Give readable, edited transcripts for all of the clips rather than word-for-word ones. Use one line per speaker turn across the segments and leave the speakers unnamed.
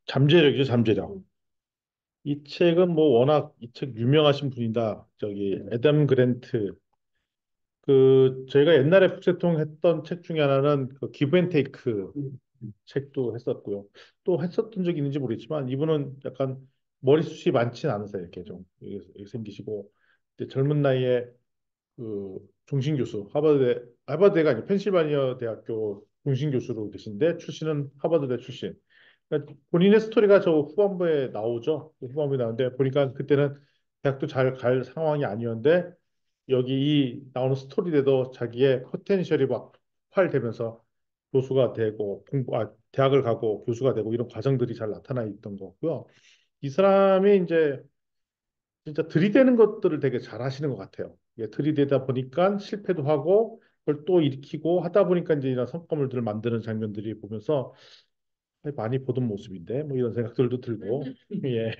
잠재력이죠, 잠재력. 이 책은 뭐 워낙 이 책 유명하신 분이다. 저기 애덤 그랜트. 그 저희가 옛날에 북새통 했던 책 중에 하나는 그 기브 앤 테이크 책도 했었고요. 또 했었던 적이 있는지 모르겠지만 이분은 약간 머리숱이 많지는 않으세요. 이렇게 좀 이렇게 생기시고 이제 젊은 나이에 그 종신 교수 하버드대가 아니고 펜실바니아 대학교 종신 교수로 계신데 출신은 하버드대 출신. 그러니까 본인의 스토리가 저 후반부에 나오죠. 그 후반부에 나오는데 보니까 그때는 대학도 잘 갈 상황이 아니었는데 여기 이 나오는 스토리에도 자기의 포텐셜이 막 폭발되면서 교수가 되고 대학을 가고 교수가 되고 이런 과정들이 잘 나타나 있던 거고요. 이 사람이 이제 진짜 들이대는 것들을 되게 잘 하시는 것 같아요. 이게 들이대다 보니까 실패도 하고 그걸 또 일으키고 하다 보니까 이제 이런 성과물들을 만드는 장면들이 보면서 많이 보던 모습인데 뭐 이런 생각들도 들고 예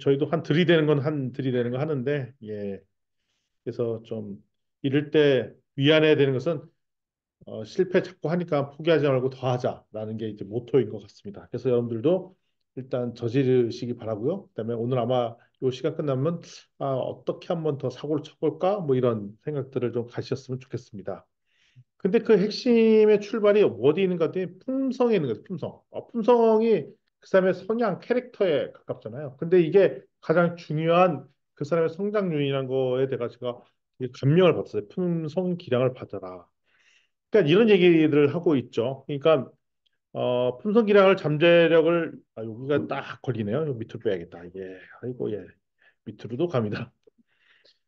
저희도 한 들이대는 건 한 들이대는 거 하는데 예 그래서 좀 이럴 때 위안해야 되는 것은 실패 자꾸 하니까 포기하지 말고 더 하자라는 게 이제 모토인 것 같습니다. 그래서 여러분들도 일단 저지르시기 바라고요. 그다음에 오늘 아마 요 시간 끝나면 어떻게 한번 더 사고를 쳐볼까 뭐 이런 생각들을 좀 가지셨으면 좋겠습니다. 근데 그 핵심의 출발이 어디 있는가 했더니 품성에 있는 거예요. 품성. 품성이 그 사람의 성향, 캐릭터에 가깝잖아요. 근데 이게 가장 중요한 그 사람의 성장 요인이라는 거에 대해서 제가 감명을 받았어요. 품성 기량을 받아라. 그러니까 이런 얘기들을 하고 있죠. 그러니까 품성 기량을 잠재력을 여기가 딱 걸리네요. 요 밑으로 빼야겠다. 예, 아이고 예, 밑으로도 갑니다.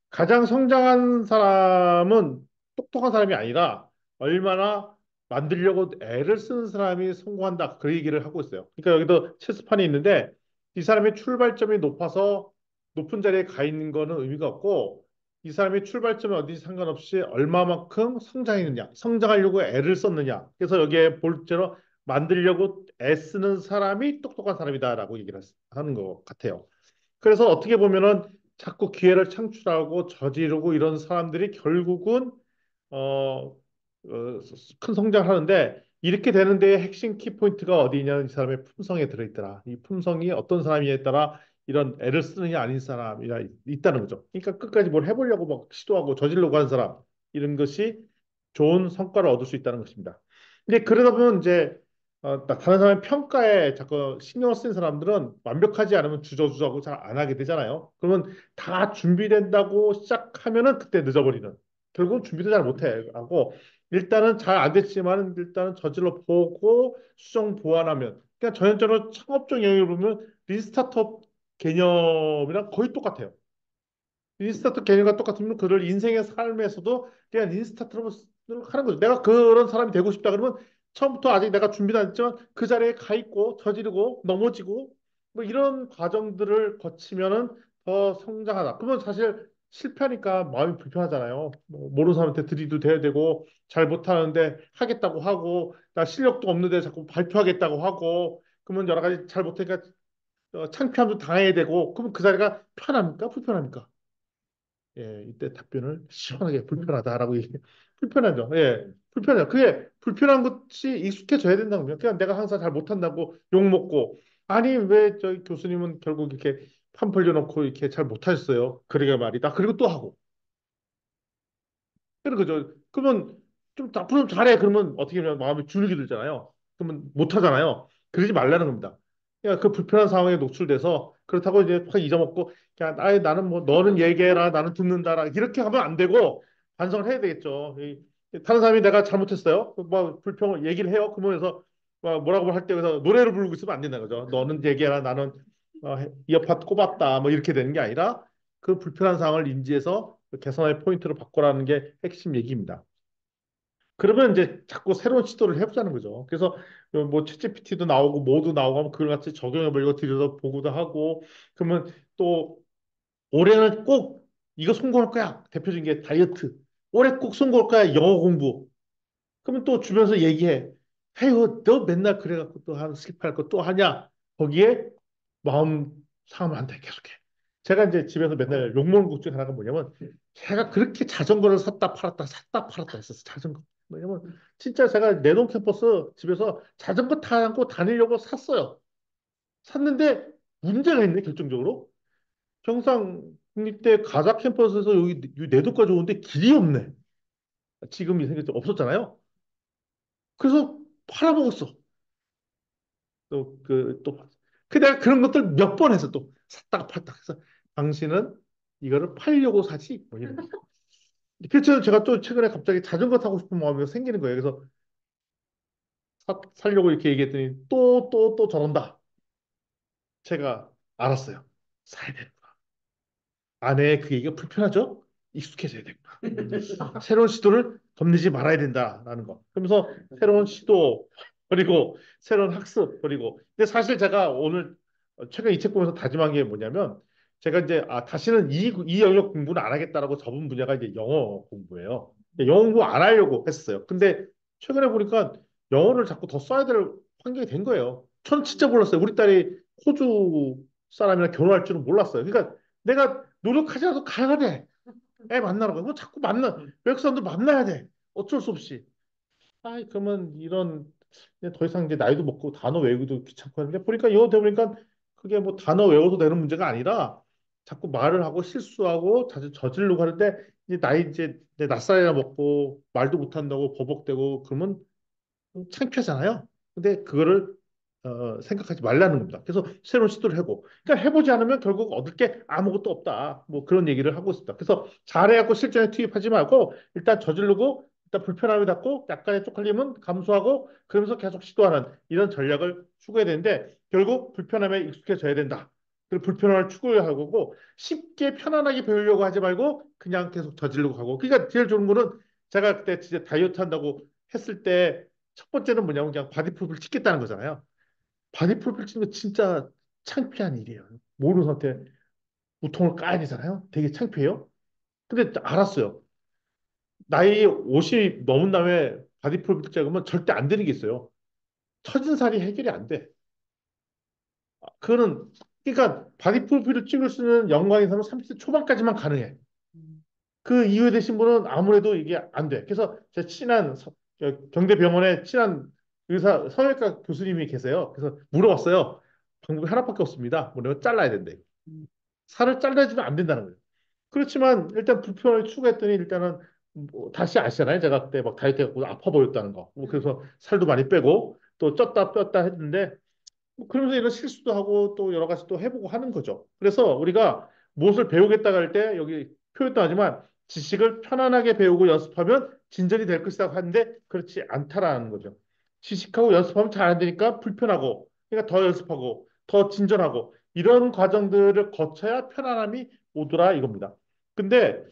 가장 성장한 사람은 똑똑한 사람이 아니라 얼마나 만들려고 애를 쓰는 사람이 성공한다. 그 얘기를 하고 있어요. 그러니까 여기도 체스판이 있는데 이 사람의 출발점이 높아서 높은 자리에 가 있는 거는 의미가 없고 이 사람의 출발점이 어디지 상관없이 얼마만큼 성장했느냐, 성장하려고 애를 썼느냐. 그래서 여기에 볼대로 만들려고 애쓰는 사람이 똑똑한 사람이다라고 얘기를 하는 것 같아요. 그래서 어떻게 보면은 자꾸 기회를 창출하고 저지르고 이런 사람들이 결국은 어, 큰 성장을 하는데 이렇게 되는 데의 핵심 키포인트가 어디냐는 이 사람의 품성에 들어있더라. 이 품성이 어떤 사람이냐에 따라 이런 애를 쓰느냐 아닌 사람이라 있다는 거죠. 그러니까 끝까지 뭘 해보려고 막 시도하고 저지르려고 하는 사람 이런 것이 좋은 성과를 얻을 수 있다는 것입니다. 근데 그러다 보면 이제 다른 사람의 평가에 자꾸 신경을 쓴 사람들은 완벽하지 않으면 주저주저하고 잘 안 하게 되잖아요. 그러면 다 준비된다고 시작하면은 그때 늦어버리는. 결국은 준비도 잘 못해 하고 일단은 잘 안 됐지만 일단은 저질러 보고 수정 보완하면 그러니까 전형적으로 창업적 영역을 보면 리스타트업 개념이랑 거의 똑같아요. 인스타트 개념과 똑같으면 그를 인생의 삶에서도 그냥 인스타트를 하는 거죠. 내가 그런 사람이 되고 싶다 그러면 처음부터 아직 내가 준비도 안 했지만 그 자리에 가 있고 저지르고 넘어지고 뭐 이런 과정들을 거치면은 더 성장하다. 그러면 사실 실패하니까 마음이 불편하잖아요. 뭐 모르는 사람한테 들이도 대야 되고 잘 못하는데 하겠다고 하고 나 실력도 없는데 자꾸 발표하겠다고 하고 그러면 여러 가지 잘 못하니까 창피함도 당해야 되고 그러면 그 자리가 편합니까? 불편합니까? 예, 이때 답변을 시원하게 불편하다라고 얘기. 불편하죠. 예, 불편해요. 그게 불편한 것이 익숙해져야 된다는 거예요. 그냥 내가 항상 잘 못한다고 욕 먹고 아니 왜 저희 교수님은 결국 이렇게 판 벌려놓고 이렇게 잘 못하셨어요. 그러게 말이다. 그리고 또 하고. 그러니까 그죠. 그러면 좀 앞으로 좀 잘해. 그러면 어떻게 보면 마음이 주눅이 들잖아요. 그러면 못하잖아요. 그러지 말라는 겁니다. 그러니까 그 불편한 상황에 노출돼서 그렇다고 이제 확 잊어먹고 그냥 나는 뭐 너는 얘기해라 나는 듣는다라 이렇게 하면 안 되고 반성을 해야 되겠죠. 다른 사람이 내가 잘못했어요. 뭐 불평을 얘기를 해요. 그러면서 뭐라고 할 때 그래서 노래를 부르고 있으면 안 된다는 거죠. 너는 얘기해라 나는 이어팟 꼽았다 뭐 이렇게 되는 게 아니라 그 불편한 상황을 인지해서 그 개선의 포인트로 바꾸라는 게 핵심 얘기입니다. 그러면 이제 자꾸 새로운 시도를 해보자는 거죠. 그래서 뭐 챗GPT도 나오고 뭐도 나오고 하면 그걸 같이 적용해보려고 들여다 보고도 하고 그러면 또 올해는 꼭 이거 성공할 거야. 대표적인 게 다이어트. 올해 꼭 성공할 거야. 영어 공부. 그러면 또 주변에서 얘기해. 헤이너 맨날 그래갖고 또 실패할 거 또 하냐? 거기에 마음 상하면 안 돼. 계속해. 제가 이제 집에서 맨날 욕먹는 것 중에 하나가 뭐냐면 제가 그렇게 자전거를 샀다 팔았다 샀다 팔았다 했었어. 자전거. 왜냐면 진짜 제가 내동 캠퍼스 집에서 자전거 타고 다니려고 샀어요. 샀는데 문제가 있네, 결정적으로. 평상 국립대 가자 캠퍼스에서 여기 내도까지 오는데 길이 없네. 지금 이 생겼죠. 없었잖아요. 그래서 팔아먹었어. 그 내가 그런 것들 몇 번 했어. 또 샀다가 팔다가 해서 당신은 이거를 팔려고 사지? 뭐 이런. 그래서 제가 또 최근에 갑자기 자전거 타고 싶은 마음이 생기는 거예요. 그래서 살려고 이렇게 얘기했더니 또 저런다. 제가 알았어요. 사야 돼. 아내 그 얘기가 불편하죠? 익숙해져야 됩니다. 새로운 시도를 겁내지 말아야 된다라는 거. 그러면서 새로운 시도 그리고 새로운 학습 그리고 근데 사실 제가 오늘 최근 이 책 보면서 다짐한 게 뭐냐면 제가 이제 다시는 이 영역 공부는 안 하겠다라고 접은 분야가 이제 영어 공부예요. 영어 공부 안 하려고 했어요. 근데 최근에 보니까 영어를 자꾸 더 써야 될 환경이 된 거예요. 전 진짜 몰랐어요. 우리 딸이 호주 사람이랑 결혼할 줄은 몰랐어요. 그러니까 내가 노력하지 않아도 가야 돼. 애 만나러 가. 뭐 자꾸 외국 사람들 만나야 돼. 어쩔 수 없이. 아이, 그러면 이제 더 이상 이제 나이도 먹고 단어 외우기도 귀찮고 하는데 보니까 이거 되보니까 그게 뭐 단어 외워도 되는 문제가 아니라 자꾸 말을 하고 실수하고 자주 저지르려고 하는데 이제 나이 이제 낯살이나 먹고 말도 못한다고 버벅대고 그러면 창피하잖아요. 근데 그거를 생각하지 말라는 겁니다. 그래서 새로운 시도를 해보. 그러니까 해보지 않으면 결국 얻을 게 아무것도 없다. 뭐 그런 얘기를 하고 있습니다. 그래서 잘해갖고 실전에 투입하지 말고 일단 저지르고 일단 불편함이 닿고 약간의 쪽팔림은 감수하고 그러면서 계속 시도하는 이런 전략을 추구해야 되는데 결국 불편함에 익숙해져야 된다. 그리고 불편함을 추구해야 하고 쉽게 편안하게 배우려고 하지 말고 그냥 계속 저지르고 가고. 그러니까 제일 좋은 거는 제가 그때 진짜 다이어트 한다고 했을 때 첫 번째는 뭐냐면 그냥 바디 프로필 찍겠다는 거잖아요. 바디 프로필 찍는 거 진짜 창피한 일이에요. 모르는 상태 우통을 까야 되잖아요. 되게 창피해요. 근데 알았어요. 나이 50 넘은 다음에 바디 프로필 찍으면 절대 안 되는 게 있어요. 처진 살이 해결이 안 돼. 그거는 그러니까 바디 프로필을 찍을 수 있는 연관인 사람은 30대 초반까지만 가능해. 그 이후에 되신 분은 아무래도 이게 안 돼. 그래서 제 친한 경대병원에 친한 의사 성형외과 교수님이 계세요. 그래서 물어봤어요. 방법이 하나밖에 없습니다. 뭐냐면 잘라야 된대. 살을 잘라주면 안 된다는 거예요. 그렇지만 일단 불편을 추구했더니 일단은 뭐 다시 아시잖아요. 제가 그때 막 다이어트 해갖고 아파 보였다는 거. 뭐 그래서 살도 많이 빼고 또 쪘다 뺐다 했는데 뭐 그러면서 이런 실수도 하고 또 여러 가지 또 해보고 하는 거죠. 그래서 우리가 무엇을 배우겠다고 할 때 여기 표현도 하지만 지식을 편안하게 배우고 연습하면 진전이 될 것이다 하는데 그렇지 않다라는 거죠. 지식하고 연습하면 잘 안 되니까 불편하고 그러니까 더 연습하고 더 진전하고 이런 과정들을 거쳐야 편안함이 오더라 이겁니다. 근데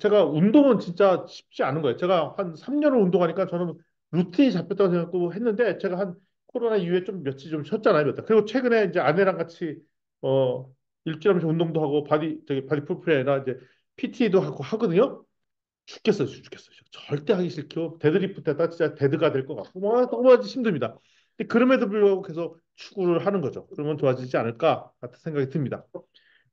제가 운동은 진짜 쉽지 않은 거예요. 제가 한 3년을 운동하니까 저는 루틴이 잡혔다고 생각하고 했는데 제가 한 코로나 이후에 좀 며칠 좀 쉬었잖아요. 몇 달. 그리고 최근에 이제 아내랑 같이 어 일주일에 한 번씩 운동도 하고 바디 풀프레나 이제 PT도 하고 하거든요. 죽겠어요, 죽겠어요. 절대 하기 싫고 데드리프트 하다 진짜 데드가 될 것 같고 뭐 너무 힘듭니다. 근데 그럼에도 불구하고 계속 추구를 하는 거죠. 그러면 좋아지지 않을까 같은 생각이 듭니다.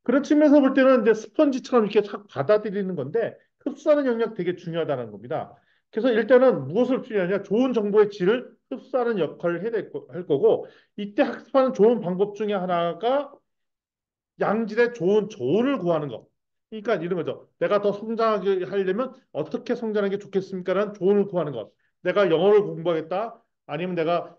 그런 측면에서 볼 때는 이제 스펀지처럼 이렇게 착 받아들이는 건데 흡수하는 영역 되게 중요하다는 겁니다. 그래서 일단은 무엇을 필요하냐? 좋은 정보의 질을 흡수하는 역할을 할 거고 이때 학습하는 좋은 방법 중에 하나가 양질의 좋은 조언을 구하는 거. 그러니까 이런 거죠. 내가 더 성장하게 하려면 어떻게 성장하는 게 좋겠습니까라는 조언을 구하는 것. 내가 영어를 공부하겠다. 아니면 내가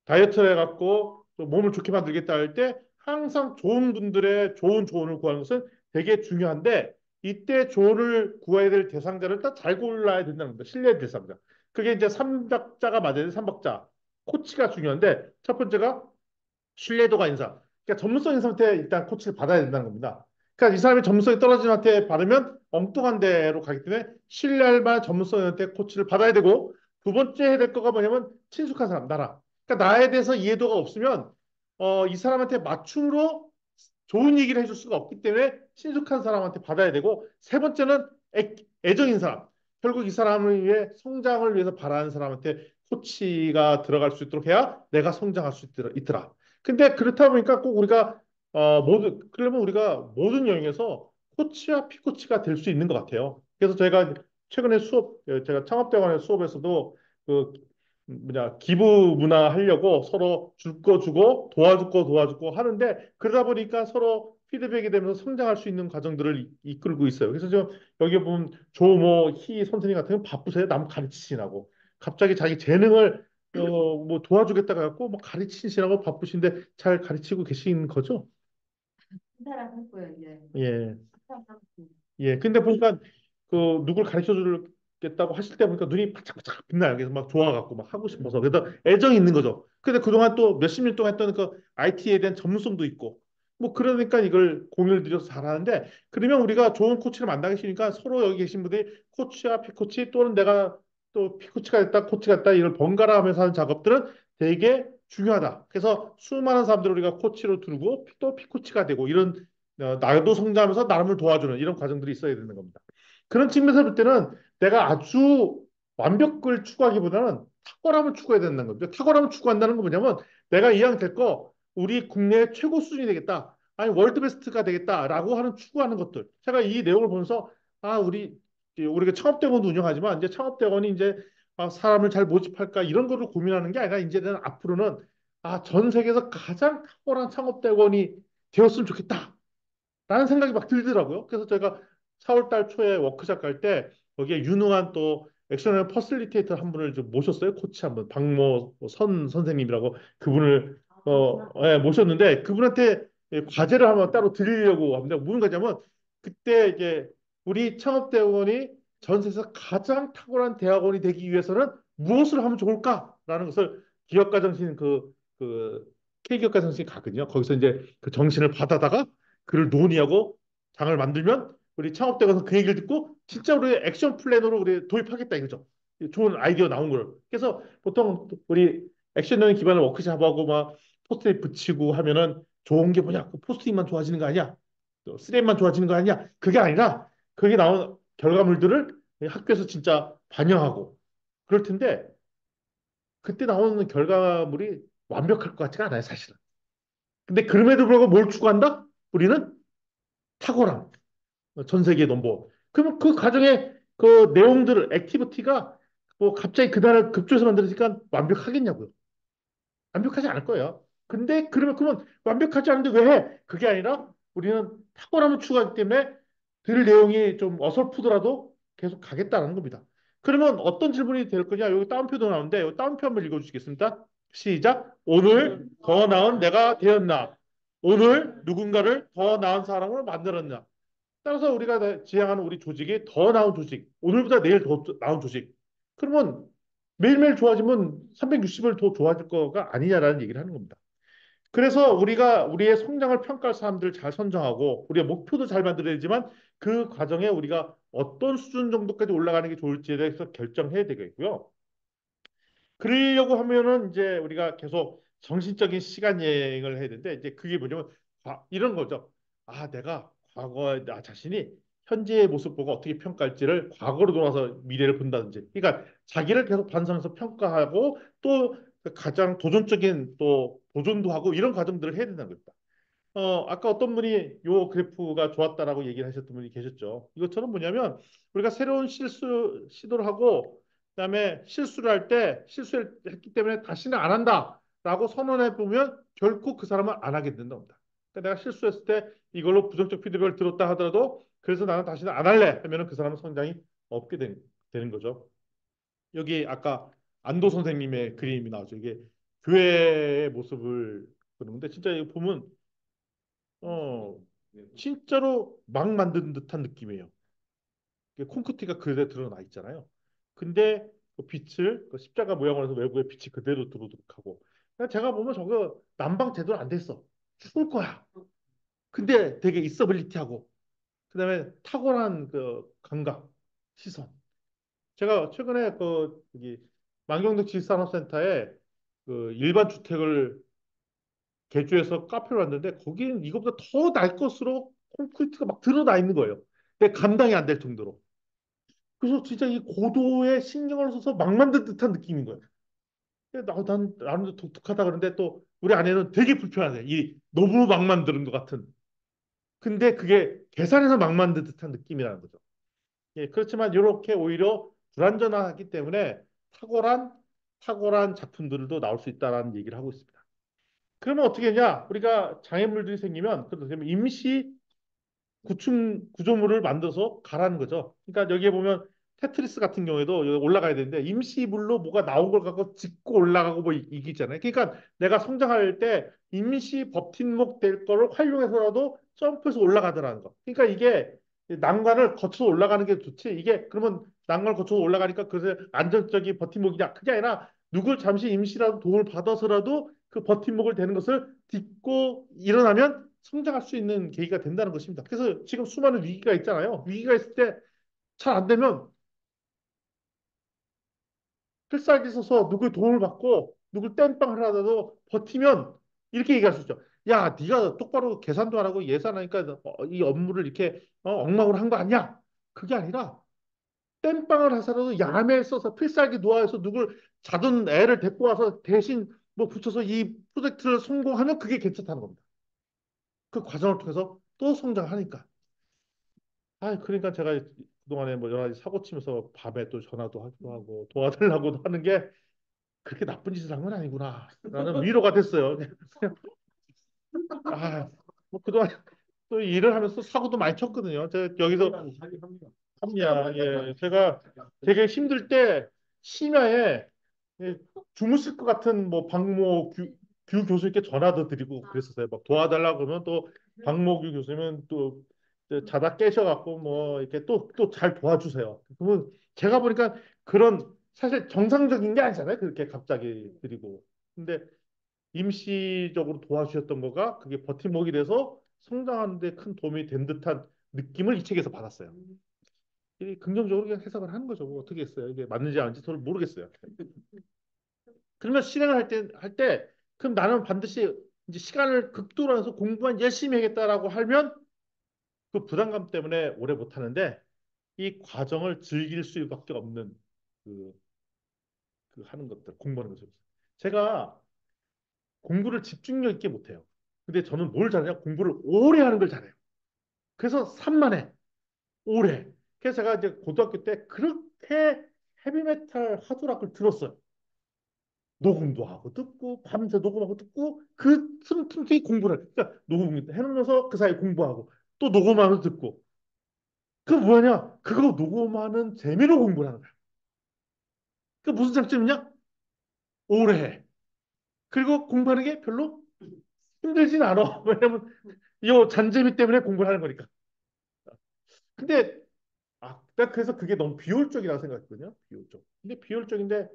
다이어트를 해갖고 좀 몸을 좋게 만들겠다 할 때 항상 좋은 분들의 좋은 조언을 구하는 것은 되게 중요한데 이때 조언을 구해야 될 대상자를 딱 잘 골라야 된다는 겁니다. 신뢰의 대상자. 그게 이제 삼박자가 맞아야 돼. 삼박자. 코치가 중요한데 첫 번째가 신뢰도가 인사. 그러니까 전문성 인사한테 일단 코치를 받아야 된다는 겁니다. 그러니까 이 사람이 전문성이 떨어진 한테 받으면 엉뚱한 데로 가기 때문에 신뢰할 만한 전문성한테 코치를 받아야 되고 두 번째 해야 될 거가 뭐냐면 친숙한 사람, 나라. 그러니까 나에 대해서 이해도가 없으면 이 사람한테 맞춤으로 좋은 얘기를 해줄 수가 없기 때문에 친숙한 사람한테 받아야 되고 세 번째는 애정인 사람. 결국 이 사람을 위해 성장을 위해서 바라는 사람한테 코치가 들어갈 수 있도록 해야 내가 성장할 수 있더라. 근데 그렇다 보니까 꼭 우리가 그러면 우리가 모든 영역에서 코치와 피코치가 될 수 있는 것 같아요. 그래서 저희가 최근에 제가 창업대학원의 수업에서도 그 뭐냐 기부 문화 하려고 서로 줄 거 주고 도와줄 거 도와주고 하는데 그러다 보니까 서로 피드백이 되면서 성장할 수 있는 과정들을 이끌고 있어요. 그래서 지금 여기 보면 조모 희 선생님 같은 경우는 바쁘세요. 남 가르치시라고 갑자기 자기 재능을 뭐 도와주겠다고 해갖고 뭐 가르치시라고 바쁘신데 잘 가르치고 계신 거죠?
한 사람 했고요, 이제.
예.
한 사람 했고.
예, 근데 보니까 누굴 가르쳐 주겠다고 하실 때 보니까 눈이 바짝바짝 빛나요. 그래서 막 좋아갖고 막 하고 싶어서. 그래서 애정이 있는 거죠. 근데 그동안 또 몇십 년 동안 했던 그 IT에 대한 전문성도 있고 뭐 그러니까 이걸 공유를 드려서 잘하는데 그러면 우리가 좋은 코치를 만나게 되니까 서로 여기 계신 분들이 코치와 피코치 또는 내가 또 피코치가 됐다 코치가 됐다 이걸 번갈아 하면서 하는 작업들은 되게 중요하다. 그래서 수많은 사람들을 우리가 코치로 두고 또 피코치가 되고 이런 나도 성장하면서 나름을 도와주는 이런 과정들이 있어야 되는 겁니다. 그런 측면에서 볼 때는 내가 아주 완벽을 추구하기보다는 탁월함을 추구해야 된다는 겁니다. 탁월함을 추구한다는 건 뭐냐면 내가 이왕 될 거 우리 국내 최고 수준이 되겠다. 아니 월드 베스트가 되겠다라고 하는 추구하는 것들. 제가 이 내용을 보면서 우리가 창업대학원도 운영하지만 이제 창업대학원이 이제 사람을 잘 모집할까 이런 거를 고민하는 게 아니라 이제는 앞으로는 전 세계에서 가장 탁월한 창업대학원이 되었으면 좋겠다. 라는 생각이 막 들더라고요. 그래서 제가 4월 달 초에 워크숍 갈 때 거기에 유능한 또 액션을 퍼실리테이터 한 분을 좀 모셨어요. 코치 한 분, 박모 선 선생님이라고 그분을
아, 그렇구나.
예, 모셨는데 그분한테 예, 과제를 한번 따로 드리려고 합니다. 무슨 과제냐면 그때 이제 우리 창업대학원이 전 세계에서 가장 탁월한 대학원이 되기 위해서는 무엇을 하면 좋을까라는 것을 기업가 정신 그 K기업가 정신이 가거든요. 거기서 이제 그 정신을 받아다가 그를 논의하고 장을 만들면 우리 창업대가서 그 얘기를 듣고 진짜 우리 액션 플랜으로 우리 도입하겠다 이거죠. 좋은 아이디어 나온 걸. 그래서 보통 우리 액션형 기반의 워크샵하고 막 포스트잇 붙이고 하면은 좋은 게 뭐냐? 그 포스트잇만 좋아지는 거 아니야? 또 쓰레기만 좋아지는 거 아니야? 그게 아니라 그게 나온 결과물들을 학교에서 진짜 반영하고 그럴 텐데 그때 나오는 결과물이 완벽할 것 같지가 않아요, 사실은. 근데 그럼에도 불구하고 뭘 추구한다? 우리는 탁월함. 전 세계 넘버. 그러면 그 과정에 그 내용들, 액티비티가 뭐 갑자기 그날을 급조해서 만들어지니까 완벽하겠냐고요. 완벽하지 않을 거예요. 근데 그러면 완벽하지 않은데 왜 해? 그게 아니라 우리는 탁월함을 추구하기 때문에 들 내용이 좀 어설프더라도 계속 가겠다는 겁니다. 그러면 어떤 질문이 될 거냐? 여기 따옴표도 나오는데 여기 따옴표 한번 읽어주시겠습니까? 시작. 오늘 더 나은 내가 되었나? 오늘 누군가를 더 나은 사람으로 만들었나? 따라서 우리가 지향하는 우리 조직이 더 나은 조직, 오늘보다 내일 더 나은 조직. 그러면 매일매일 좋아지면 360을 더 좋아질 거가 아니냐라는 얘기를 하는 겁니다. 그래서 우리가 우리의 성장을 평가할 사람들을 잘 선정하고 우리의 목표도 잘 만들어야 되지만 그 과정에 우리가 어떤 수준 정도까지 올라가는 게 좋을지에 대해서 결정해야 되겠고요. 그러려고 하면은 이제 우리가 계속 정신적인 시간 여행을 해야 되는데 이제 그게 뭐냐면 이런 거죠. 내가 과거에 나 자신이 현재의 모습 보고 어떻게 평가할지를 과거로 돌아서 미래를 본다든지. 그러니까 자기를 계속 반성해서 평가하고 또 가장 도전적인 또 도전도 하고 이런 과정들을 해야 된다는 겁니다. 아까 어떤 분이 요 그래프가 좋았다라고 얘기를 하셨던 분이 계셨죠. 이것처럼 뭐냐면 우리가 새로운 시도를 하고 그다음에 실수를 할 때 실수를 했기 때문에 다시는 안 한다라고 선언해 보면 결코 그 사람은 안 하게 된답니다. 그러니까 내가 실수했을 때 이걸로 부정적 피드백을 들었다 하더라도 그래서 나는 다시는 안 할래 하면은 그 사람은 성장이 없게 되는 거죠. 여기 아까 안도 선생님의 그림이 나오죠. 이게 교회의 모습을 그러는데 진짜 이거 보면 어, 진짜로 막 만든 듯한 느낌이에요. 콘크리트가 그대로 드러나 있잖아요. 근데 그 빛을 그 십자가 모양으로 해서 외부에 빛이 그대로 들어오도록 하고. 그냥 제가 보면 저거 난방 제대로 안 됐어. 죽을 거야. 근데 되게 있어빌리티하고 그다음에 탁월한 그 감각, 시선. 제가 최근에 그 여기 만경동 지식산업센터에 그 일반 주택을 개조해서 카페를 왔는데 거기는 이거보다 더 날 것으로 콘크리트가 막 드러나 있는 거예요. 근데 감당이 안 될 정도로. 그래서 진짜 이 고도의 신경을 써서 막 만든 듯한 느낌인 거예요. 난 나름대로 독특하다 그러는데 또 우리 아내는 되게 불편하대. 이 너무 막 만드는 것 같은. 근데 그게 계산해서 막 만든 듯한 느낌이라는 거죠. 예, 그렇지만 이렇게 오히려 불완전하기 때문에 탁월한 탁월한 작품들도 나올 수 있다라는 얘기를 하고 있습니다. 그러면 어떻게 했냐? 우리가 장애물들이 생기면 그러면 임시 구조물을 만들어서 가라는 거죠. 그러니까 여기에 보면 테트리스 같은 경우에도 여기 올라가야 되는데 임시물로 뭐가 나온 걸 갖고 짚고 올라가고 뭐 이게 있잖아요. 그러니까 내가 성장할 때 임시 버팀목 될 거를 활용해서라도 점프해서 올라가더라는 거. 그러니까 이게 난관을 거쳐서 올라가는 게 좋지. 이게 그러면 난관을 거쳐서 올라가니까 그래서 안정적인 버팀목이냐? 그게 아니라 누굴 잠시 임시라도 도움을 받아서라도 그 버팀목을 되는 것을 딛고 일어나면 성장할 수 있는 계기가 된다는 것입니다. 그래서 지금 수많은 위기가 있잖아요. 위기가 있을 때 잘 안 되면 필살기 써서 누구의 도움을 받고 누굴 땜빵을 하더라도 버티면 이렇게 얘기할 수 있죠. 야, 네가 똑바로 계산도 안 하고 예산하니까 이 업무를 이렇게 엉망으로 한 거 아니야? 그게 아니라 땜빵을 하서라도 야매 써서 필살기 노하에서 누굴 자던 애를 데리고 와서 대신 뭐 붙여서 이 프로젝트를 성공하면 그게 괜찮다는 겁니다. 그 과정을 통해서 또 성장하니까. 아, 그러니까 제가 그동안에 뭐 여러 가지 사고 치면서 밤에 또 전화도 하기도 하고 도와달라고도 하는 게 그렇게 나쁜 짓을 한 건 아니구나. 라는 위로가 됐어요. 아, 뭐 그동안 또 일을 하면서 사고도 많이 쳤거든요. 제가 여기서 합리야. 예, 제가 되게 힘들 때 심야에 예, 주무실 것 같은 뭐 규 교수님께 전화도 드리고 그랬었어요. 막 도와달라고 그러면 또 박모규 교수님은 또 자다 깨셔갖고 뭐 이렇게 또 잘 도와주세요. 그러면 제가 보니까 그런 사실 정상적인 게 아니잖아요. 그렇게 갑자기 드리고. 근데 임시적으로 도와주셨던 거가 그게 버팀목이 돼서 성장하는 데 큰 도움이 된 듯한 느낌을 이 책에서 받았어요. 이 긍정적으로 그냥 해석을 하는 거죠. 뭐 어떻게 했어요? 이게 맞는지 아닌지 저는 모르겠어요. 그러면 실행을 할 때, 그럼 나는 반드시 이제 시간을 극도로 해서 공부만 열심히 하겠다라고 하면 그 부담감 때문에 오래 못 하는데 이 과정을 즐길 수밖에 없는 그, 그 하는 것들, 공부하는 것을. 제가 공부를 집중력 있게 못해요. 근데 저는 뭘 잘해요? 공부를 오래 하는 걸 잘해요. 그래서 산만해. 오래. 그래서 제가 이제 고등학교 때 그렇게 헤비메탈 하드락을 들었어요. 녹음도 하고 듣고 밤새 녹음하고 듣고 그 틈틈이 공부를 그러니까 녹음 해놓으면서 그 사이 공부하고 또 녹음하면서 듣고 그 뭐냐 그거 녹음하는 재미로 공부를 하는 거야. 그 무슨 장점이냐? 오래 해. 그리고 공부하는 게 별로 힘들진 않아. 왜냐면 이 잔재미 때문에 공부를 하는 거니까. 근데 나 그래서 그게 너무 비효율적이라고 생각했거든요. 비효율적. 근데 비효율적인데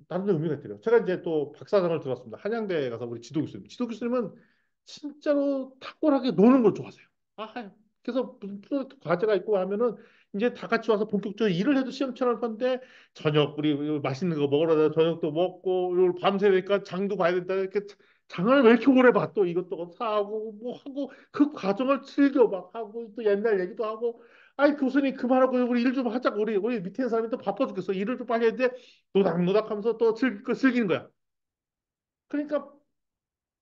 다른 데 의미가 있더라고요. 제가 이제 또 박사장을 들었습니다. 한양대에 가서 우리 지도 교수님. 지도 교수님은 진짜로 탁월하게 노는 걸 좋아하세요. 아, 그래서 무슨 프로젝트 과제가 있고 하면은 이제 다 같이 와서 본격적으로 일을 해도 시험처럼 하는데 저녁 우리 맛있는 거 먹으러 가서 저녁도 먹고 그리고 밤새 되니까 장도 봐야 된다. 이렇게 장을 왜 이렇게 오래 봐? 또 이것저것 사고 뭐 하고 그 과정을 즐겨 막 하고 또 옛날 얘기도 하고 아이 교수님 그만하고 우리 일 좀 하자고 우리 밑에 있는 사람이 또 바빠 죽겠어. 일을 좀 빨리 해야 돼. 노닥노닥 하면서 또 즐기는 거야. 그러니까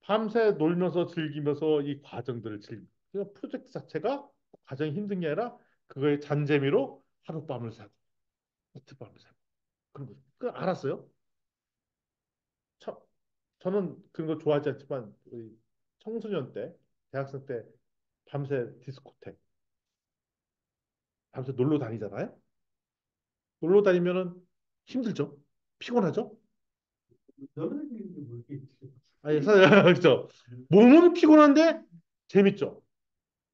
밤새 놀면서 즐기면서 이 과정들을 즐기. 그러니까 프로젝트 자체가 과정이 힘든 게 아니라 그거의 잔재미로 하룻밤을 새고 이틀밤을 새고 그런 거죠. 그 알았어요? 참, 저는 그런 거 좋아하지 않지만 우리 청소년 때 대학생 때 밤새 디스코텍 밤새 놀러 다니잖아요. 놀러 다니면은 힘들죠. 피곤하죠. 아니, 그렇죠. 몸은 피곤한데 재밌죠.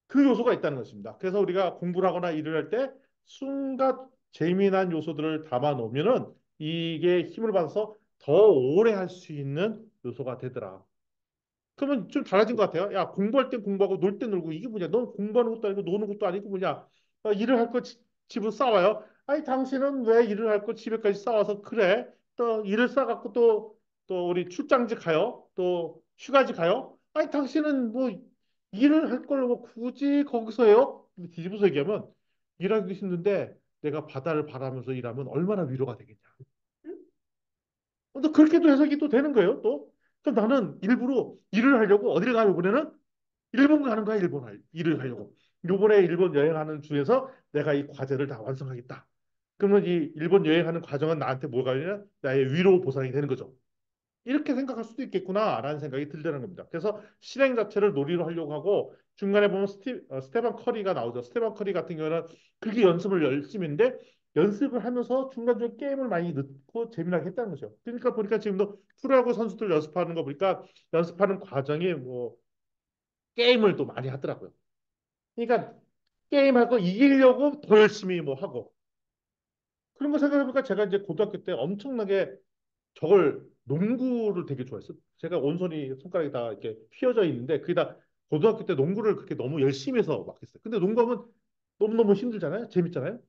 그 요소가 있다는 것입니다. 그래서 우리가 공부를 하거나 일을 할 때 순간 재미난 요소들을 담아 놓으면은 이게 힘을 받아서 더 오래 할 수 있는 요소가 되더라. 그러면 좀 달라진 것 같아요. 야, 공부할 땐 공부하고 놀 땐 놀고 이게 뭐냐? 넌 공부하는 것도 아니고 노는 것도 아니고 뭐냐? 일을 할 거 집으로 싸와요. 아니, 당신은 왜 일을 할 거 집에까지 싸와서 그래? 또 일을 싸갖고 또 우리 출장지 가요? 또 휴가지 가요? 아니, 당신은 뭐 일을 할 걸 뭐 굳이 거기서 해요? 뒤집어서 얘기하면 일하기 힘든데 내가 바다를 바라면서 일하면 얼마나 위로가 되겠냐. 또 그렇게도 해석이 또 되는 거예요, 또. 그럼 나는 일부러 일을 하려고 어디를 가요, 이번에는? 일본 가는 거야, 일본 일을 하려고. 요번에 일본 여행하는 중에서 내가 이 과제를 다 완성하겠다. 그러면 이 일본 여행하는 과정은 나한테 뭐가 되냐? 나의 위로 보상이 되는 거죠. 이렇게 생각할 수도 있겠구나라는 생각이 들다는 겁니다. 그래서 실행 자체를 놀이로 하려고 하고 중간에 보면 스테반 커리가 나오죠. 스테반 커리 같은 경우는 그렇게 연습을 열심히 했는데 연습을 하면서 중간중간 게임을 많이 넣고 재미나게 했다는 거죠. 그러니까 보니까 지금도 프로야구 선수들 연습하는 거 보니까 연습하는 과정이 뭐 게임을 또 많이 하더라고요. 그러니까 게임하고 이기려고 더 열심히 뭐 하고 그런 거 생각해보니까 제가 이제 고등학교 때 엄청나게 저걸 농구를 되게 좋아했어. 제가 온손이 손가락이 다 이렇게 휘어져 있는데 그게 다 고등학교 때 농구를 그렇게 너무 열심히 해서 막 했어요. 근데 농구하면 너무너무 힘들잖아요. 재밌잖아요.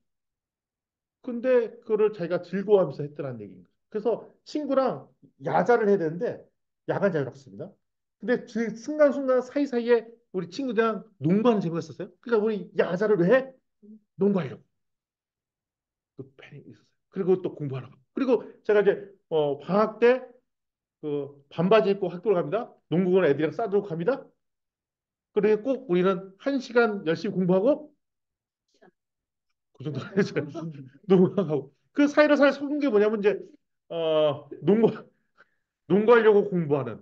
근데 그거를 자기가 즐거워하면서 했더라는 얘기인 거죠. 그래서 친구랑 야자를 해야 되는데 야간 자율학습니다. 근데 그 순간순간 사이사이에 우리 친구들이랑 농구하는 재미가 있었어요. 그러니까 우리 야자를 왜 해? 농구하려고. 그 패닉이 있었어요. 그리고 또 공부하러 가고. 그리고 제가 이제 방학 때 그 반바지 입고 학교를 갑니다. 농구공 애들이랑 싸들고 갑니다. 그래 꼭 우리는 1시간 열심히 공부하고 그 정도 해서 농구하고 그 사이로 사이 속은 게 뭐냐면 이제 농구하려고 공부하는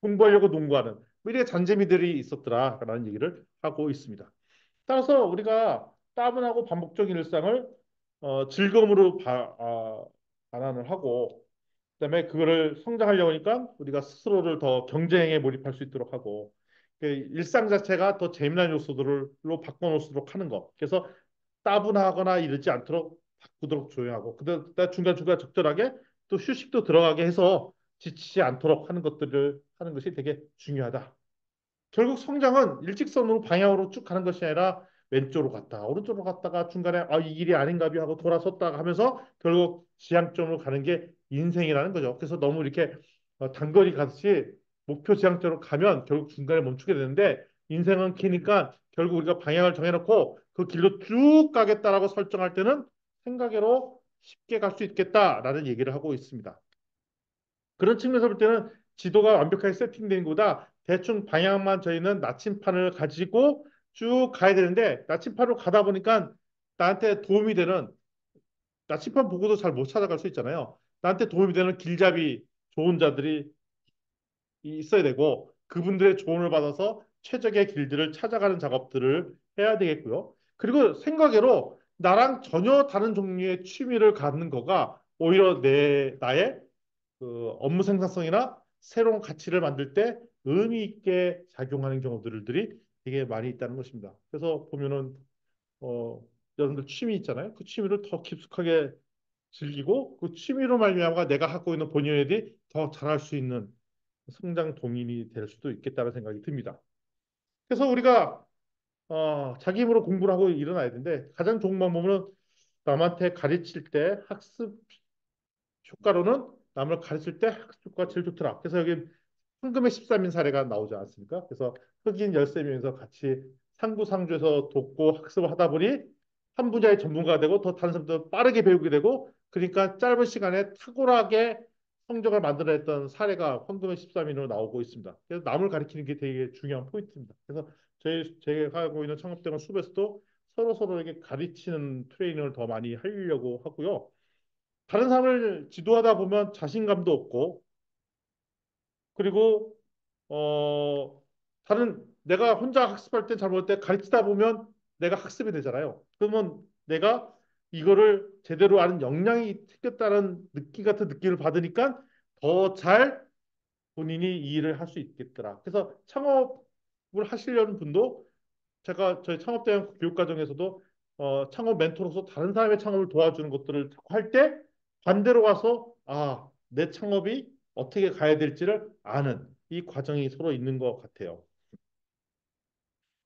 공부하려고 농구하는 뭐 이렇게 잔재미들이 있었더라라는 얘기를 하고 있습니다. 따라서 우리가 따분하고 반복적인 일상을 즐거움으로 반환을 하고 그다음에 그거를 성장하려고 하니까 우리가 스스로를 더 경쟁에 몰입할 수 있도록 하고 그 일상 자체가 더 재미난 요소들로 바꿔놓도록 하는 것. 그래서 따분하거나 이러지 않도록 바꾸도록 조용하고 그다음 중간중간 적절하게 또 휴식도 들어가게 해서 지치지 않도록 하는 것들을 하는 것이 되게 중요하다. 결국 성장은 일직선으로 방향으로 쭉 가는 것이 아니라 왼쪽으로 갔다가 오른쪽으로 갔다가 중간에 이 길이 아닌가비 하고 돌아섰다가 하면서 결국 지향점으로 가는 게 인생이라는 거죠. 그래서 너무 이렇게 단거리 가듯이 목표 지향점으로 가면 결국 중간에 멈추게 되는데 인생은 기니까 결국 우리가 방향을 정해놓고 그 길로 쭉 가겠다라고 설정할 때는 생각외로 쉽게 갈 수 있겠다라는 얘기를 하고 있습니다. 그런 측면에서 볼 때는 지도가 완벽하게 세팅된 것보다 대충 방향만 저희는 나침판을 가지고 쭉 가야 되는데 나침판으로 가다 보니까 나한테 도움이 되는 나침판 보고도 잘 못 찾아갈 수 있잖아요. 나한테 도움이 되는 길잡이 좋은 자들이 있어야 되고 그분들의 조언을 받아서 최적의 길들을 찾아가는 작업들을 해야 되겠고요. 그리고 생각외로 나랑 전혀 다른 종류의 취미를 갖는 거가 오히려 나의 그 업무 생산성이나 새로운 가치를 만들 때 의미 있게 작용하는 경우들이 되게 많이 있다는 것입니다. 그래서 보면은 어, 여러분들 취미 있잖아요. 그 취미를 더 깊숙하게 즐기고 그 취미로 말미암아 내가 갖고 있는 본연의 일이 더 잘할 수 있는 성장 동인이 될 수도 있겠다는 생각이 듭니다. 그래서 우리가 자기 힘으로 공부를 하고 일어나야 되는데 가장 좋은 방법은 남한테 가르칠 때 학습 효과로는 남을 가르칠 때 학습 효과가 제일 좋더라. 그래서 여기 황금의 13인 사례가 나오지 않습니까? 그래서 흑인 13명에서 같이 상부상조해서 돕고 학습을 하다 보니 한 분야의 전문가가 되고 더 다른 사람도 빠르게 배우게 되고 그러니까 짧은 시간에 탁월하게 성적을 만들어냈던 사례가 황금의 13인으로 나오고 있습니다. 그래서 남을 가르치는 게 되게 중요한 포인트입니다. 그래서 제가 하고 있는 창업대원 숲에서도 서로에게 가르치는 트레이닝을 더 많이 하려고 하고요. 다른 사람을 지도하다 보면 자신감도 없고 그리고 다른 내가 혼자 학습할 때 잘못할 때 가르치다 보면 내가 학습이 되잖아요. 그러면 내가 이거를 제대로 아는 역량이 생겼다는 느낌 같은 느낌을 받으니까 더 잘 본인이 이 일을 할 수 있겠더라. 그래서 창업을 하시려는 분도 제가 저희 창업대학 교육과정에서도 창업 멘토로서 다른 사람의 창업을 도와주는 것들을 할 때 반대로 가서 내 창업이 어떻게 가야 될지를 아는 이 과정이 서로 있는 것 같아요.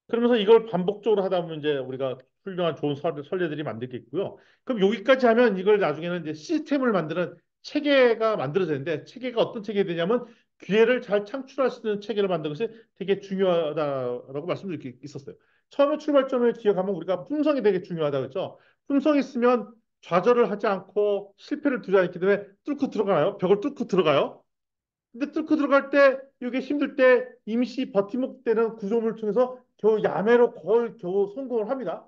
그러면서 이걸 반복적으로 하다 보면 이제 우리가 훌륭한 좋은 선례들이 만들겠고요. 그럼 여기까지 하면 이걸 나중에는 이제 시스템을 만드는 체계가 만들어지는데 체계가 어떤 체계가 되냐면 기회를 잘 창출할 수 있는 체계를 만드는 것이 되게 중요하다라고 말씀드릴 게 있었어요. 처음에 출발점을 기억하면 우리가 품성이 되게 중요하다 그랬죠. 품성이 있으면 좌절을 하지 않고 실패를 두지 않기 때문에 뚫고 들어가나요? 벽을 뚫고 들어가요. 근데 뚫고 들어갈 때 이게 힘들 때 임시 버팀목 되는 구조물을 통해서 겨우 야매로 거의 겨우 성공을 합니다.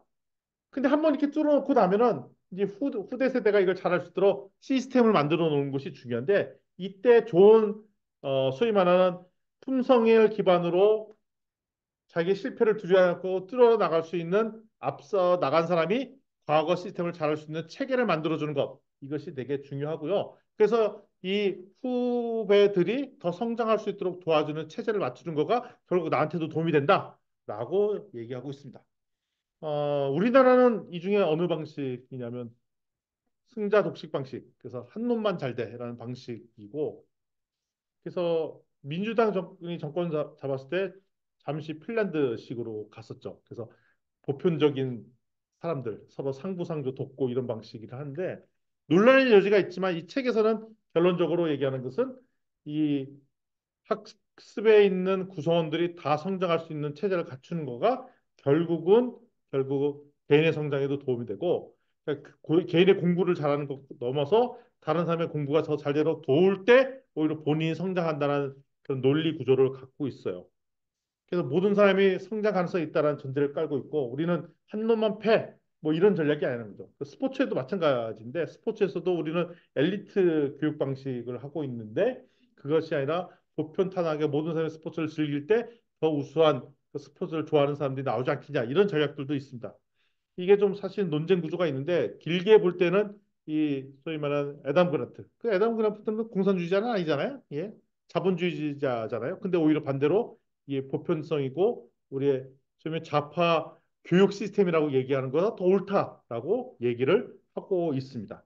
근데 한 번 이렇게 뚫어놓고 나면은 이제 후대 세대가 이걸 잘할 수 있도록 시스템을 만들어 놓는 것이 중요한데 이때 좋은 소위 말하는 품성을 기반으로 자기 실패를 두지 않고 뚫어 나갈 수 있는 앞서 나간 사람이 과거 시스템을 잘할 수 있는 체계를 만들어주는 것 이것이 되게 중요하고요. 그래서 이 후배들이 더 성장할 수 있도록 도와주는 체제를 맞추는 거가 결국 나한테도 도움이 된다라고 얘기하고 있습니다. 우리나라는 이 중에 어느 방식이냐면 승자 독식 방식. 그래서 한 놈만 잘 돼라는 방식이고 그래서 민주당 정권이 정권 잡았을 때 잠시 핀란드식으로 갔었죠. 그래서 보편적인 사람들 서로 상부상조 돕고 이런 방식이라 하는데 논란의 여지가 있지만 이 책에서는 결론적으로 얘기하는 것은 이 학습에 있는 구성원들이 다 성장할 수 있는 체제를 갖추는 거가 결국은 결국 개인의 성장에도 도움이 되고 그러니까 개인의 공부를 잘하는 것 넘어서 다른 사람의 공부가 더 잘되도록 도울 때 오히려 본인이 성장한다는 그런 논리 구조를 갖고 있어요. 그래서 모든 사람이 성장 가능성이 있다는 전제를 깔고 있고 우리는 한 놈만 패. 뭐 이런 전략이 아니라는 거죠. 그 스포츠에도 마찬가지인데 스포츠에서도 우리는 엘리트 교육 방식을 하고 있는데 그것이 아니라 보편탄하게 모든 사람이 스포츠를 즐길 때 더 우수한 그 스포츠를 좋아하는 사람들이 나오지 않겠냐 이런 전략들도 있습니다. 이게 좀 사실 논쟁 구조가 있는데 길게 볼 때는 이 소위 말하는 애담 그란트. 그 애담 그란트는 공산주의자는 아니잖아요. 예. 자본주의자잖아요. 근데 오히려 반대로 이 보편성이고 우리의 소위 좌파 교육 시스템이라고 얘기하는 거가 더 옳다라고 얘기를 하고 있습니다.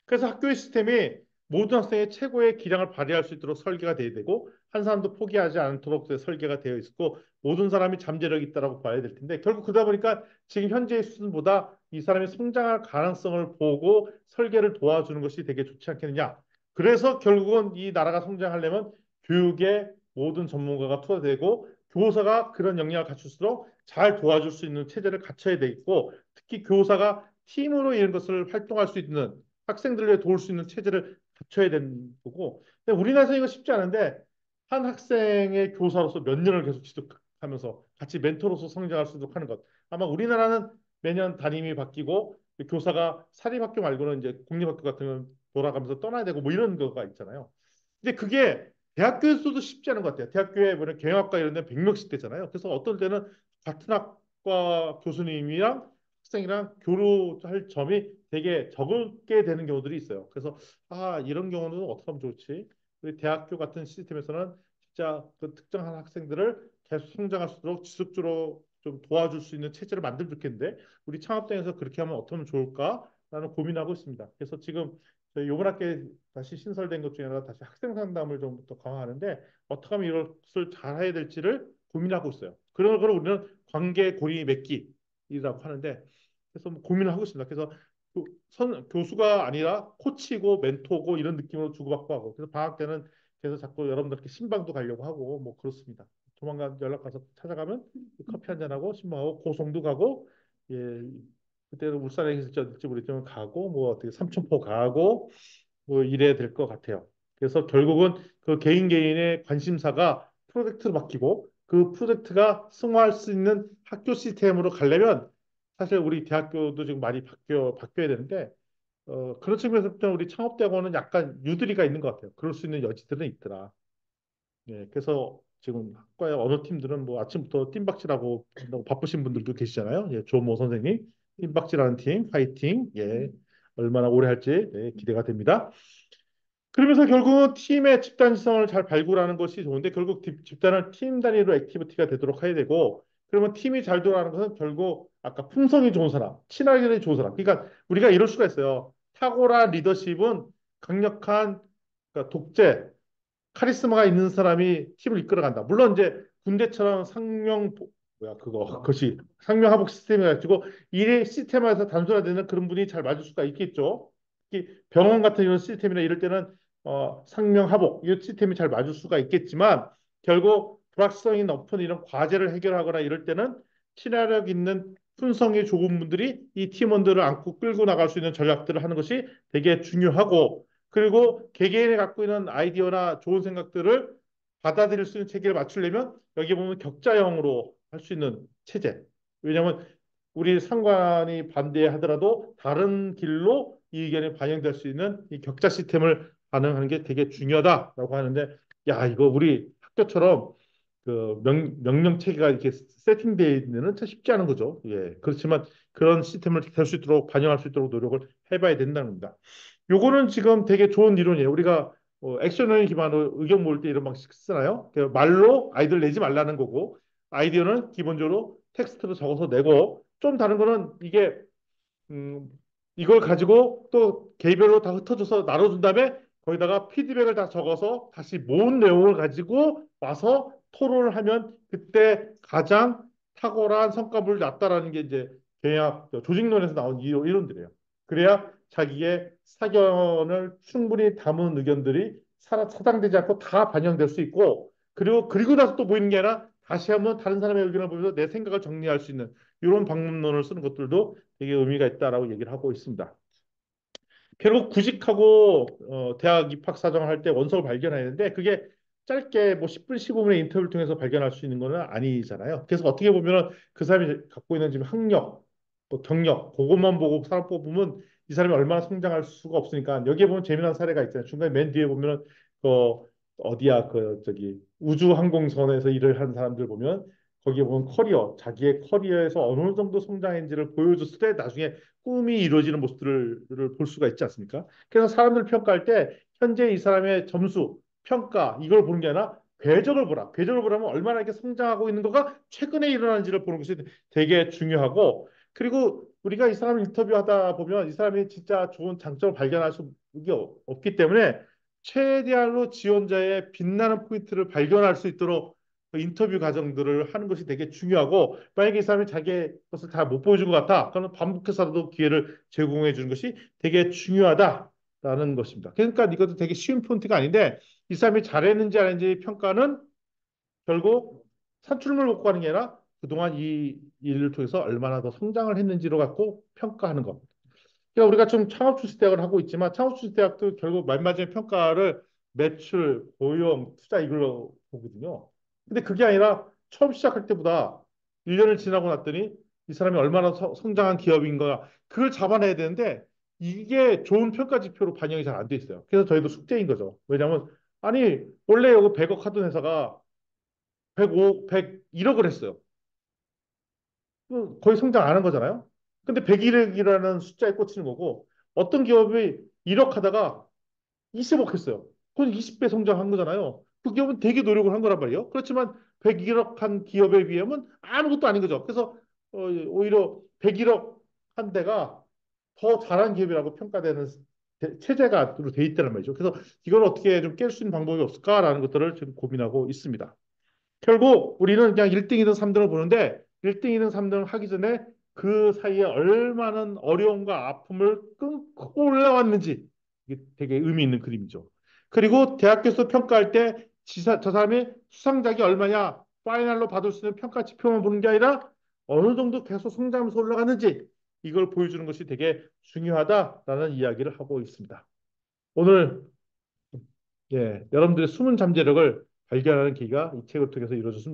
그래서 학교의 시스템이 모든 학생의 최고의 기량을 발휘할 수 있도록 설계가 돼야 되고 한 사람도 포기하지 않도록 설계가 되어 있고 모든 사람이 잠재력이 있다라고 봐야 될 텐데 결국 그러다 보니까 지금 현재의 수준보다 이 사람이 성장할 가능성을 보고 설계를 도와주는 것이 되게 좋지 않겠느냐. 그래서 결국은 이 나라가 성장하려면 교육의 모든 전문가가 투자되고 교사가 그런 역량을 갖출수록 잘 도와줄 수 있는 체제를 갖춰야 돼 있고 특히 교사가 팀으로 이런 것을 활동할 수 있는 학생들을 위해 도울 수 있는 체제를 갖춰야 되는 거고. 근데 우리나라에서 이거 쉽지 않은데 한 학생의 교사로서 몇 년을 계속 지속하면서 같이 멘토로서 성장할 수 있도록 하는 것. 아마 우리나라는 매년 담임이 바뀌고 교사가 사립학교 말고는 이제 공립학교 같은 돌아가면서 떠나야 되고 뭐 이런 거가 있잖아요. 근데 그게 대학교에서도 쉽지 않은 것 같아요. 대학교에 보면 경영학과 이런 데 100명씩 되잖아요. 그래서 어떤 때는 같은 학과 교수님이랑 학생이랑 교류할 점이 되게 적게 되는 경우들이 있어요. 그래서 이런 경우는 어떻게 하면 좋지? 우리 대학교 같은 시스템에서는 진짜 그 특정한 학생들을 계속 성장할 수 있도록 지속적으로 좀 도와줄 수 있는 체제를 만들면 좋겠는데 우리 창업대에서 그렇게 하면 어떻게 하면 좋을까라는 고민하고 있습니다. 그래서 지금 저희 이번 학기에 다시 신설된 것 중에 하나가 다시 학생 상담을 좀 더 강화하는데 어떻게 하면 이것을 잘 해야 될지를 고민하고 있어요. 그런 걸 우리는 관계 고리 맺기라고 하는데 그래서 뭐 고민을 하고 있습니다. 그래서 교수가 아니라 코치고 멘토고 이런 느낌으로 주고받고 하고 그래서 방학 때는 그래서 자꾸 여러분들께 신방도 가려고 하고 뭐 그렇습니다. 조만간 연락 가서 찾아가면 커피 한잔 하고 신방하고 고성도 가고 예 그때는 울산에 있을지 모르겠지만 가고 뭐 어떻게 삼천포 가고 뭐 이래야 될 것 같아요. 그래서 결국은 그 개인 개인의 관심사가 프로젝트로 바뀌고 그 프로젝트가 승화할 수 있는 학교 시스템으로 가려면 사실 우리 대학교도 지금 많이 바뀌어야 되는데 그런 측면에서 보면 우리 창업대학원은 약간 유두리가 있는 것 같아요. 그럴 수 있는 여지들은 있더라. 예, 그래서 지금 학과의 어느 팀들은 뭐 아침부터 뜀박질하고 너무 바쁘신 분들도 계시잖아요. 예, 조모 선생님 뜀박질하는 팀 화이팅. 예, 얼마나 오래 할지 네, 기대가 됩니다. 그러면서 결국은 팀의 집단성을 잘 발굴하는 것이 좋은데 결국 집단을 팀 단위로 액티비티가 되도록 해야 되고 그러면 팀이 잘 돌아가는 것은 결국 아까 품성이 좋은 사람, 친화력이 좋은 사람. 그러니까 우리가 이럴 수가 있어요. 탁월한 리더십은 강력한 그러니까 독재, 카리스마가 있는 사람이 팀을 이끌어간다. 물론 이제 군대처럼 뭐야 그거 그것이 상명하복 시스템이 가지고 이 시스템에서 단순화되는 그런 분이 잘 맞을 수가 있겠죠. 특히 병원 같은 이런 시스템이나 이럴 때는 상명하복 이 시스템이 잘 맞을 수가 있겠지만 결국 불확실성이 높은 이런 과제를 해결하거나 이럴 때는 친화력 있는 품성이 좋은 분들이 이 팀원들을 안고 끌고 나갈 수 있는 전략들을 하는 것이 되게 중요하고 그리고 개개인이 갖고 있는 아이디어나 좋은 생각들을 받아들일 수 있는 체계를 맞추려면 여기 보면 격자형으로 할 수 있는 체제. 왜냐하면 우리 상관이 반대하더라도 다른 길로 이 의견이 반영될 수 있는 이 격자 시스템을 반영하는 게 되게 중요하다라고 하는데, 야, 이거 우리 학교처럼 그 명령 체계가 이렇게 세팅되어 있는 참 쉽지 않은 거죠. 예. 그렇지만 그런 시스템을 될 수 있도록 반영할 수 있도록 노력을 해봐야 된다는 겁니다. 요거는 지금 되게 좋은 이론이에요. 우리가 액션을 기반으로 의견 모을 때 이런 방식 쓰나요? 그 말로 아이디어를 내지 말라는 거고, 아이디어는 기본적으로 텍스트로 적어서 내고, 좀 다른 거는 이게 음, 이걸 가지고 또 개별로 다 흩어져서 나눠준 다음에 거기다가 피드백을 다 적어서 다시 모은 내용을 가지고 와서 토론을 하면 그때 가장 탁월한 성과물을 냈다라는 게 이제 경영학 조직론에서 나온 이론들이에요. 그래야 자기의 사견을 충분히 담은 의견들이 차단되지 않고 다 반영될 수 있고, 그리고 나서 또 보이는 게 아니라 다시 한번 다른 사람의 의견을 보면서 내 생각을 정리할 수 있는 이런 방법론을 쓰는 것들도 되게 의미가 있다라고 얘기를 하고 있습니다. 결국 구직하고 대학 입학 사정을 할 때 원서를 발견하는데 그게 짧게 뭐 10분, 15분의 인터뷰를 통해서 발견할 수 있는 거는 아니잖아요. 그래서 어떻게 보면은 그 사람이 갖고 있는 지금 학력, 또 경력, 그것만 보고 사람 뽑으면 이 사람이 얼마나 성장할 수가 없으니까 여기에 보면 재미난 사례가 있잖아요. 중간에 맨 뒤에 보면은 그 어디야 그 저기 우주항공선에서 일을 하는 사람들 보면 거기에 보면 커리어, 자기의 커리어에서 어느 정도 성장했는지를 보여줬을 때 나중에 꿈이 이루어지는 모습들을 볼 수가 있지 않습니까? 그래서 사람들 평가할 때 현재 이 사람의 점수, 평가 이걸 보는 게 아니라 궤적을 보라. 궤적을 보라면 얼마나 이렇게 성장하고 있는 거가 최근에 일어나는지를 보는 것이 되게 중요하고 그리고 우리가 이 사람을 인터뷰하다 보면 이 사람이 진짜 좋은 장점을 발견할 수 없기 때문에 최대한으로 지원자의 빛나는 포인트를 발견할 수 있도록 그 인터뷰 과정들을 하는 것이 되게 중요하고 만약에 이 사람이 자기 것을 잘 못 보여준 것 같아. 그러면 반복해서라도 기회를 제공해 주는 것이 되게 중요하다라는 것입니다. 그러니까 이것도 되게 쉬운 포인트가 아닌데 이 사람이 잘했는지 안 했는지 평가는 결국 산출물 먹고 가는 게 아니라 그동안 이 일을 통해서 얼마나 더 성장을 했는지로 갖고 평가하는 것. 그러니까 우리가 좀 창업주식대학을 하고 있지만 창업주식대학도 결국 말마지의 평가를 매출, 고용, 투자 이걸로 보거든요. 근데 그게 아니라 처음 시작할 때보다 1년을 지나고 났더니 이 사람이 얼마나 성장한 기업인가 그걸 잡아내야 되는데 이게 좋은 평가 지표로 반영이 잘 안 돼 있어요. 그래서 저희도 숙제인 거죠. 왜냐하면 아니 원래 여기 100억 하던 회사가 105, 101억을 했어요. 거의 성장 안 한 거잖아요. 근데 101억이라는 숫자에 꽂히는 거고 어떤 기업이 1억 하다가 20억 했어요. 그건 20배 성장한 거잖아요. 그 기업은 되게 노력을 한 거란 말이에요. 그렇지만 101억 한 기업에 비하면 아무것도 아닌 거죠. 그래서 오히려 101억 한 데가 더 잘한 기업이라고 평가되는 체제가 돼 있다는 말이죠. 그래서 이걸 어떻게 좀 깰 수 있는 방법이 없을까라는 것들을 지금 고민하고 있습니다. 결국 우리는 그냥 1등이든 3등을 보는데 1등이든 3등을 하기 전에 그 사이에 얼마나 어려움과 아픔을 끊고 올라왔는지 이게 되게 의미 있는 그림이죠. 그리고 대학교에서 평가할 때 저 사람이 수상작이 얼마냐 파이널로 받을 수 있는 평가 지표만 보는 게 아니라 어느 정도 계속 성장하면서 올라가는지 이걸 보여주는 것이 되게 중요하다라는 이야기를 하고 있습니다. 오늘 여러분들의 숨은 잠재력을 발견하는 계기가 이 책을 통해서 이루어졌습니다.